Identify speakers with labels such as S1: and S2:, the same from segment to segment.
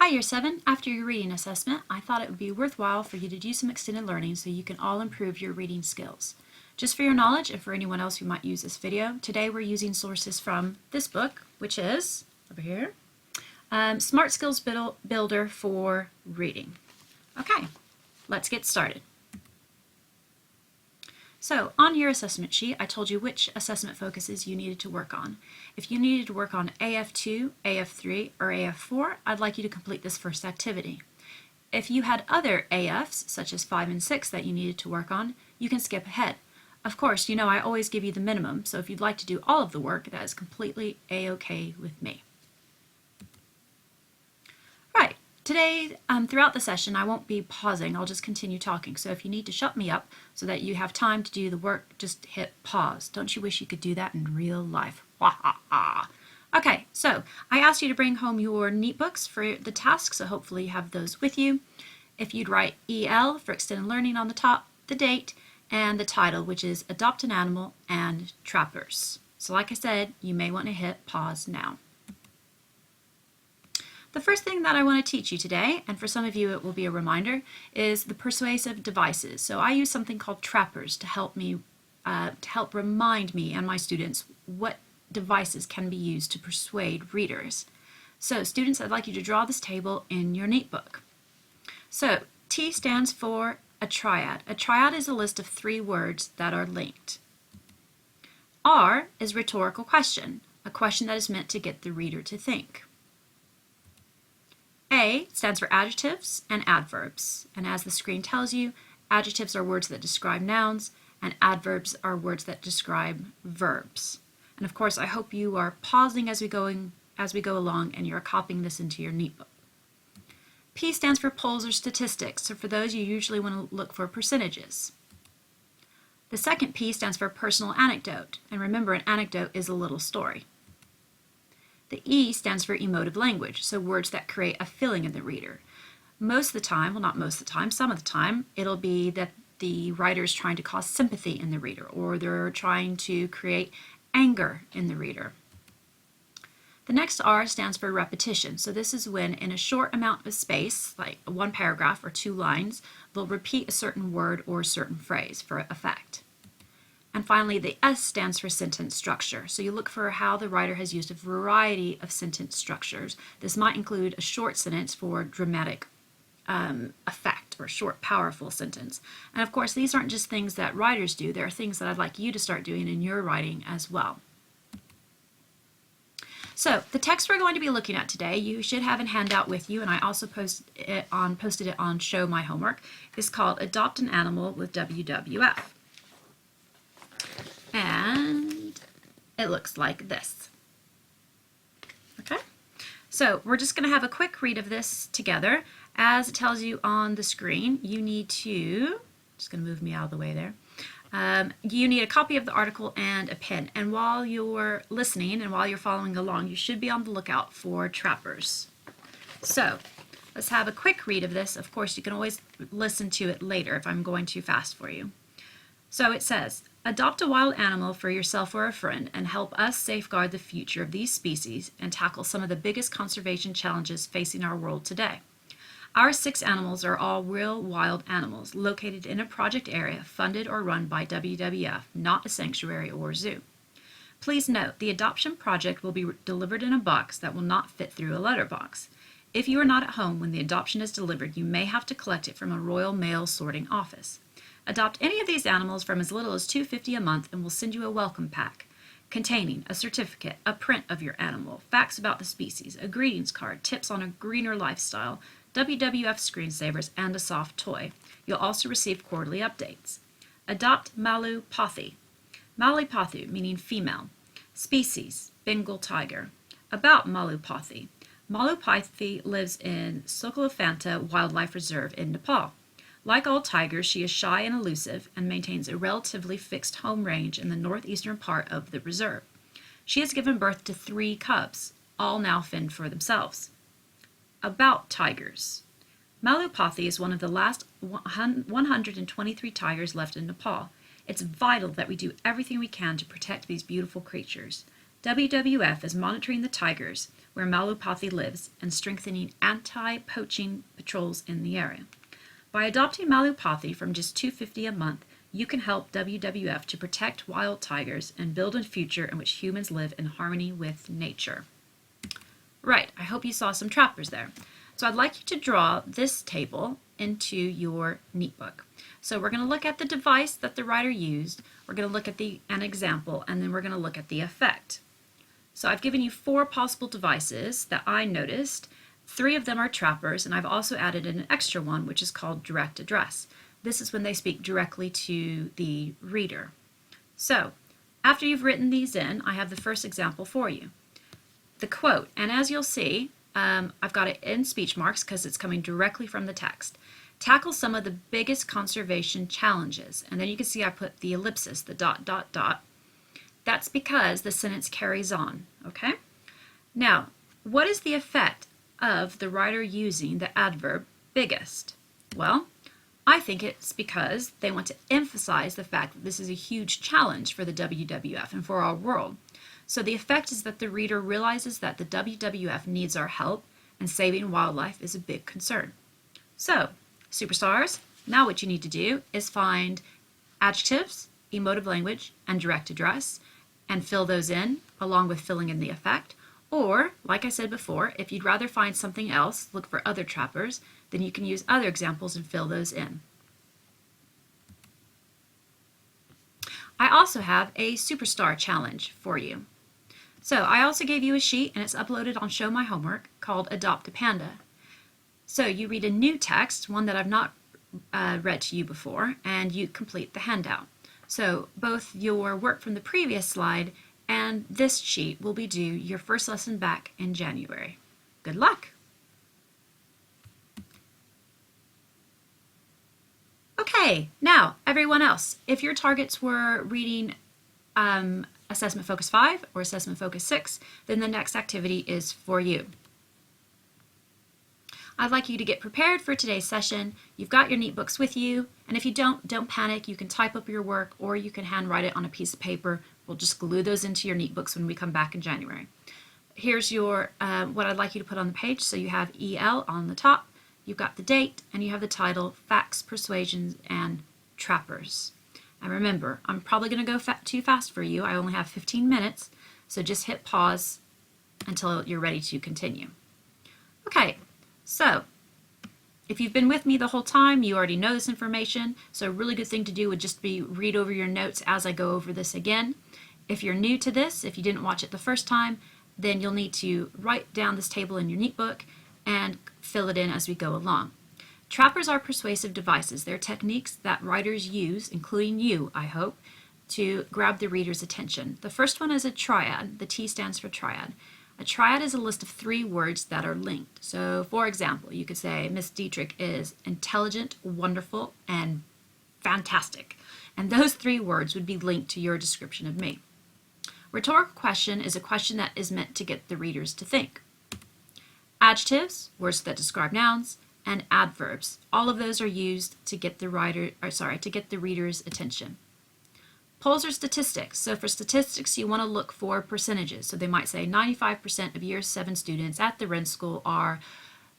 S1: Hi Year 7, after your reading assessment, I thought it would be worthwhile for you to do some extended learning so you can all improve your reading skills. Just for your knowledge and for anyone else who might use this video, today we're using sources from this book, which is, over here, Smart Skills Builder for Reading. Okay, let's get started. So, on your assessment sheet, I told you which assessment focuses you needed to work on. If you needed to work on AF2, AF3, or AF4, I'd like you to complete this first activity. If you had other AFs, such as 5 and 6, that you needed to work on, you can skip ahead. Of course, you know I always give you the minimum, so if you'd like to do all of the work, that is completely A-okay with me. Right. Today, throughout the session, I won't be pausing. I'll just continue talking. So if you need to shut me up so that you have time to do the work, just hit pause. Don't you wish you could do that in real life? Okay, so I asked you to bring home your neat books for the task, so hopefully you have those with you. If you'd write EL for extended learning on the top, the date, and the title, which is Adopt an Animal and Trappers. So like I said, you may want to hit pause now. The first thing that I want to teach you today, and for some of you it will be a reminder, is the persuasive devices. So I use something called trappers to help remind me and my students what devices can be used to persuade readers. So students, I'd like you to draw this table in your neat book. So T stands for a triad. A triad is a list of 3 words that are linked. R is rhetorical question, a question that is meant to get the reader to think. A stands for adjectives and adverbs, and as the screen tells you, adjectives are words that describe nouns, and adverbs are words that describe verbs. And of course, I hope you are pausing as we go along and you're copying this into your neat book. P stands for polls or statistics, so for those you usually want to look for percentages. The second P stands for personal anecdote, and remember an anecdote is a little story. The E stands for emotive language, so words that create a feeling in the reader. Most of the time, well not most of the time, some of the time, it'll be that the writer is trying to cause sympathy in the reader, or they're trying to create anger in the reader. The next R stands for repetition, so this is when in a short amount of space, like 1 paragraph or 2 lines, they'll repeat a certain word or a certain phrase for effect. And finally, the S stands for sentence structure. So you look for how the writer has used a variety of sentence structures. This might include a short sentence for dramatic effect, or short, powerful sentence. And of course, these aren't just things that writers do. There are things that I'd like you to start doing in your writing as well. So the text we're going to be looking at today, you should have a handout with you, and I also posted it on Show My Homework, is called Adopt an Animal with WWF. And it looks like this. Okay, so we're just going to have a quick read of this together. As it tells you on the screen, you need to, just going to move me out of the way there, you need a copy of the article and a pen. And while you're listening and while you're following along, you should be on the lookout for trappers. So let's have a quick read of this. Of course, you can always listen to it later if I'm going too fast for you. So it says, adopt a wild animal for yourself or a friend and help us safeguard the future of these species and tackle some of the biggest conservation challenges facing our world today. Our 6 animals are all real wild animals located in a project area funded or run by WWF, not a sanctuary or zoo. Please note, the adoption project will be delivered in a box that will not fit through a letterbox. If you are not at home when the adoption is delivered, you may have to collect it from a Royal Mail sorting office. Adopt any of these animals from as little as $2.50 a month and we'll send you a welcome pack containing a certificate, a print of your animal, facts about the species, a greetings card, tips on a greener lifestyle, WWF screensavers, and a soft toy. You'll also receive quarterly updates. Adopt Malu Pothy. Malu Pothy, meaning female. Species, Bengal tiger. About Malu Pothy. Malu Pothy lives in Sokolofanta Wildlife Reserve in Nepal. Like all tigers, she is shy and elusive and maintains a relatively fixed home range in the northeastern part of the reserve. She has given birth to 3 cubs, all now fend for themselves. About tigers. Malu Pothy is one of the last 123 tigers left in Nepal. It's vital that we do everything we can to protect these beautiful creatures. WWF is monitoring the tigers where Malupathy lives and strengthening anti-poaching patrols in the area. By adopting Malupathy from just $2.50 a month, you can help WWF to protect wild tigers and build a future in which humans live in harmony with nature. Right, I hope you saw some trappers there. So I'd like you to draw this table into your neat book. So we're going to look at the device that the writer used, we're going to look at an example, and then we're going to look at the effect. So I've given you 4 possible devices that I noticed. 3 of them are trappers, and I've also added an extra one, which is called direct address. This is when they speak directly to the reader. So after you've written these in, I have the first example for you. The quote, and as you'll see, I've got it in speech marks because it's coming directly from the text. Tackle some of the biggest conservation challenges. And then you can see I put the ellipsis, the ... That's because the sentence carries on, okay? Now, what is the effect of the writer using the adverb biggest? Well, I think it's because they want to emphasize the fact that this is a huge challenge for the WWF and for our world. So the effect is that the reader realizes that the WWF needs our help and saving wildlife is a big concern. So, superstars, now what you need to do is find adjectives, emotive language, and direct address and fill those in along with filling in the effect. Or, like I said before, if you'd rather find something else, look for other trappers, then you can use other examples and fill those in. I also have a superstar challenge for you. So I also gave you a sheet, and it's uploaded on Show My Homework, called Adopt a Panda. So you read a new text, one that I've not read to you before, and you complete the handout. So both your work from the previous slide and this sheet will be due your first lesson back in January. Good luck! Okay, now everyone else, if your targets were reading Assessment Focus 5 or Assessment Focus 6, then the next activity is for you. I'd like you to get prepared for today's session. You've got your neat books with you, and if you don't panic. You can type up your work or you can handwrite it on a piece of paper. We'll just glue those into your neat books when we come back in January. Here's your what I'd like you to put on the page. So you have EL on the top, you've got the date, and you have the title, Facts, Persuasions, and Trappers. And remember, I'm probably going to go too fast for you. I only have 15 minutes, so just hit pause until you're ready to continue. Okay, so if you've been with me the whole time, you already know this information, so a really good thing to do would just be read over your notes as I go over this again. If you're new to this, if you didn't watch it the first time, then you'll need to write down this table in your neat book and fill it in as we go along. Trappers are persuasive devices. They're techniques that writers use, including you, I hope, to grab the reader's attention. The first one is a triad. The T stands for triad. A triad is a list of 3 words that are linked. So, for example, you could say Miss Dietrich is intelligent, wonderful, and fantastic. And those 3 words would be linked to your description of me. Rhetorical question is a question that is meant to get the readers to think. Adjectives, words that describe nouns, and adverbs. All of those are used to get the reader's attention. Polls are statistics. So for statistics, you want to look for percentages. So they might say 95% of Year 7 students at the Wren School are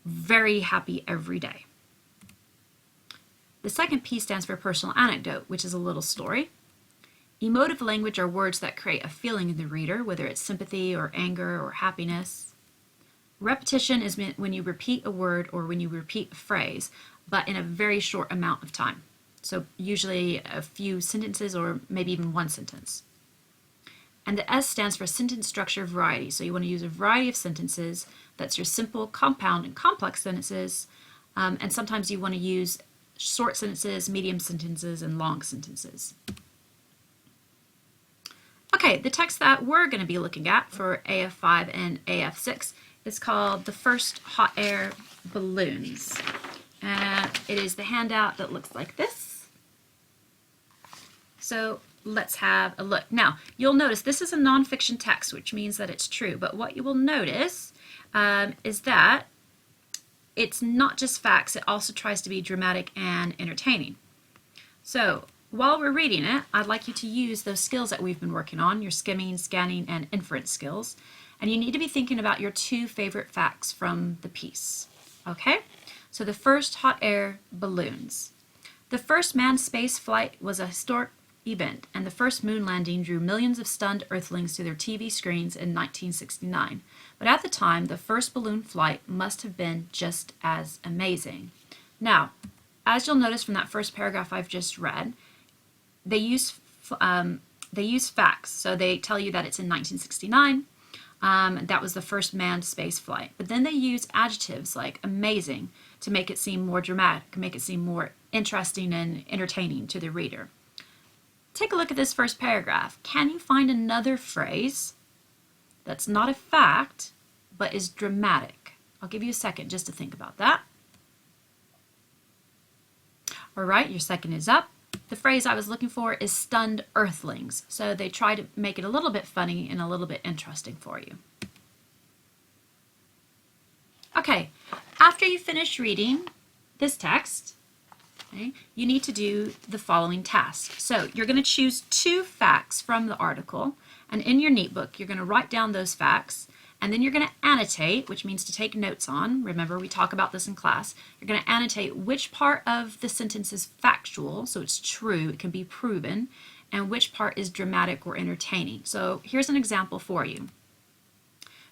S1: very happy every day. The second P stands for personal anecdote, which is a little story. Emotive language are words that create a feeling in the reader, whether it's sympathy or anger or happiness. Repetition is when you repeat a word or when you repeat a phrase, but in a very short amount of time. So usually a few sentences or maybe even one sentence. And the S stands for sentence structure variety. So you want to use a variety of sentences. That's your simple, compound, and complex sentences. And sometimes you want to use short sentences, medium sentences, and long sentences. Okay, the text that we're going to be looking at for AF5 and AF6 is called The First Hot Air Balloons. And it is the handout that looks like this. So let's have a look. Now, you'll notice this is a nonfiction text, which means that it's true. But what you will notice is that it's not just facts. It also tries to be dramatic and entertaining. So while we're reading it, I'd like you to use those skills that we've been working on, your skimming, scanning, and inference skills. And you need to be thinking about your 2 favorite facts from the piece. Okay? So the first, hot air balloons. The first manned space flight was a historic event, and the first moon landing drew millions of stunned Earthlings to their TV screens in 1969. But at the time, the first balloon flight must have been just as amazing. Now, as you'll notice from that first paragraph I've just read, they use facts. So they tell you that it's in 1969. That was the first manned space flight. But then they use adjectives like amazing to make it seem more dramatic, make it seem more interesting and entertaining to the reader. Take a look at this first paragraph. Can you find another phrase that's not a fact but is dramatic? I'll give you a second just to think about that. All right, your second is up. The phrase I was looking for is stunned Earthlings. So they try to make it a little bit funny and a little bit interesting for you. Okay, after you finish reading this text, okay, you need to do the following task. So you're going to choose 2 facts from the article, and in your neat book, you're going to write down those facts, and then you're going to annotate, which means to take notes on. Remember, we talk about this in class. You're going to annotate which part of the sentence is factual, so it's true, it can be proven, and which part is dramatic or entertaining. So here's an example for you.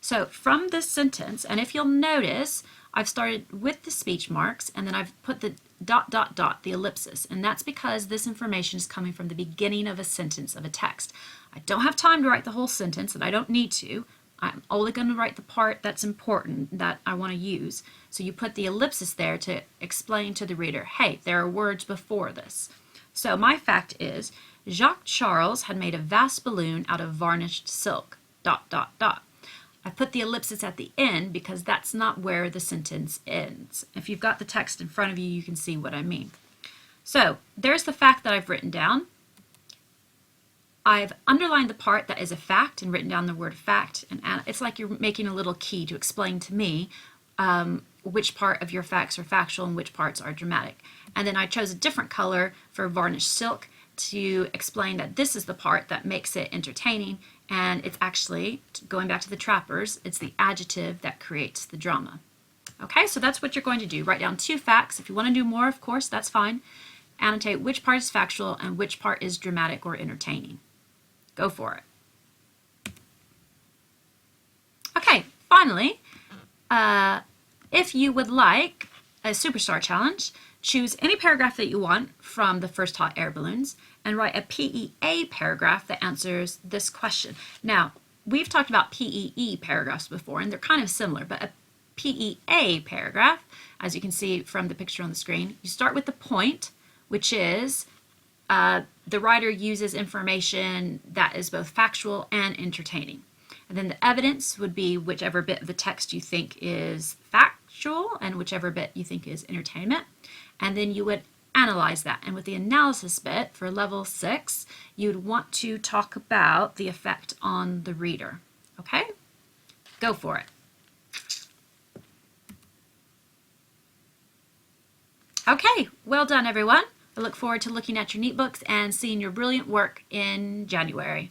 S1: So from this sentence, and if you'll notice, I've started with the speech marks, and then I've put the ... the ellipsis, and that's because this information is coming from the beginning of a sentence of a text. I don't have time to write the whole sentence, and I don't need to. I'm only going to write the part that's important that I want to use. So you put the ellipsis there to explain to the reader, hey, there are words before this. So my fact is, Jacques Charles had made a vast balloon out of varnished silk, ... I put the ellipsis at the end because that's not where the sentence ends. If you've got the text in front of you, you can see what I mean. So there's the fact that I've written down. I've underlined the part that is a fact and written down the word fact. And it's like you're making a little key to explain to me which part of your facts are factual and which parts are dramatic. And then I chose a different color for varnished silk to explain that this is the part that makes it entertaining, and it's actually, going back to the trappers, it's the adjective that creates the drama. Okay, so that's what you're going to do. Write down 2 facts. If you want to do more, of course, that's fine. Annotate which part is factual and which part is dramatic or entertaining. Go for it. Okay, finally, if you would like a Superstar Challenge, choose any paragraph that you want from the first hot air balloons and write a PEA paragraph that answers this question. Now, we've talked about PEE paragraphs before, and they're kind of similar, but a PEA paragraph, as you can see from the picture on the screen, you start with the point, which is the writer uses information that is both factual and entertaining. And then the evidence would be whichever bit of the text you think is factual and whichever bit you think is entertainment. And then you would analyze that. And with the analysis bit for level 6, you'd want to talk about the effect on the reader. Okay? Go for it. Okay, well done everyone. I look forward to looking at your neat books and seeing your brilliant work in January.